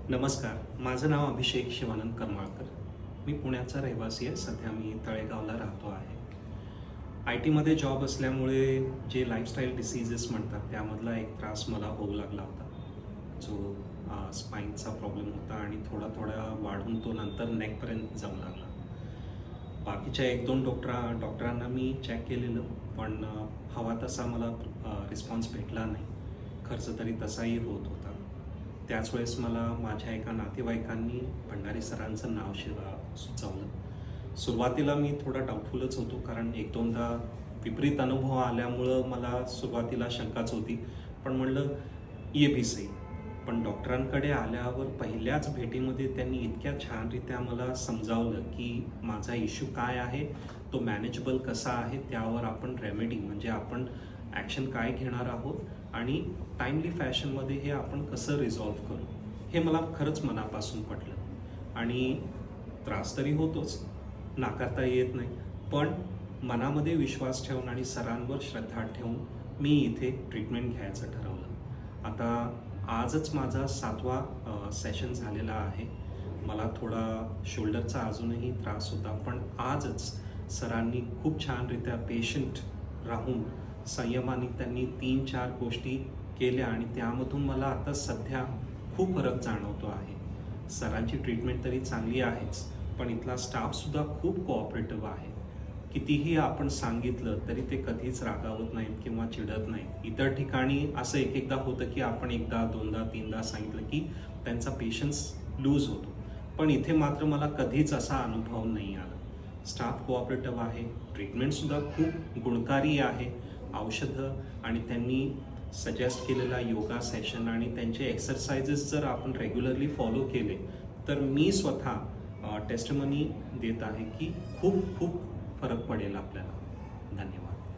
नमस्कार, माझं नाव अभिषेक शिवानंद करमाळकर. मी पुण्याचा रहिवासी आहे. सध्या मी तळेगावला राहतो आहे. आय टीमध्ये जॉब असल्यामुळे जे लाईफस्टाईल डिसीजेस म्हणतात त्यामधला एक त्रास मला होऊ लागला होता, जो स्पाईनचा प्रॉब्लेम होता आणि थोडा थोडा वाढून तो नंतर नेकपर्यंत जाऊ लागला. बाकीच्या 1-2 डॉक्टरांना मी चेक केलेलं, पण हवा तसा मला रिस्पॉन्स भेटला नाही. खर्च तरी तसाही होत होता. त्याच वेळेस मला माझ्या एका नातेवाईकांनी भंडारी सरांचं नाव सुचवलं. सुरुवातीला मी थोडा डाऊटफुलच होतो, कारण 1-2दा विपरीत अनुभव आल्यामुळं मला सुरुवातीला शंकाच होती. पण म्हणलं ये भी सही. पण डॉक्टरांकडे आल्यावर पहिल्याच भेटीमध्ये त्यांनी इतक्या छानरित्या मला समजावलं की माझा इश्यू काय आहे, तो मॅनेजेबल कसा आहे, त्यावर आपण रेमेडी म्हणजे आपण ॲक्शन काय घेणार आहोत आणि टाईमली फॅशनमध्ये हे आपण कसं रिझॉल्व्ह करू, हे मला खरंच मनापासून पटलं. आणि त्रास तरी होतोच, नाकारता येत नाही, पण मनामध्ये विश्वास ठेवून आणि सरांवर श्रद्धा ठेवून मी इथे ट्रीटमेंट घ्यायचं ठरवलं. आता आजच माझा 7वा सेशन झालेला आहे. मला थोडा शोल्डरचा अजूनही त्रास होता, पण आजच सरांनी खूप छानरित्या पेशंट राहून संयमाने त्यांनी 3-4 गोष्टी केल्या आणि त्यामधून मला आता सध्या खूप फरक जाणवतो आहे. सरांची ट्रीटमेंट तरी चांगली आहेच, पण इथला स्टाफसुद्धा खूप कोऑपरेटिव्ह आहे. कितीही आपण सांगितलं तरी ते कधीच रागावत नाहीत किंवा चिडत नाहीत. इतर ठिकाणी असं एकदा होतं की आपण 1दा, 2दा, 3दा सांगितलं की त्यांचा पेशन्स लूज होतो, पण इथे मात्र मला कधीच असा अनुभव नाही आला. स्टाफ कोऑपरेटिव्ह आहे, ट्रीटमेंटसुद्धा खूप गुणकारी आहे. औषधं आणि त्यांनी सजेस्ट केलेला योगा सेशन आणि त्यांचे एक्सरसाइजेस जर आपण रेग्युलरली फॉलो केले तर मी स्वतः टेस्टमनी देत आहे की खूप खूप फरक पडेल आपल्याला. धन्यवाद.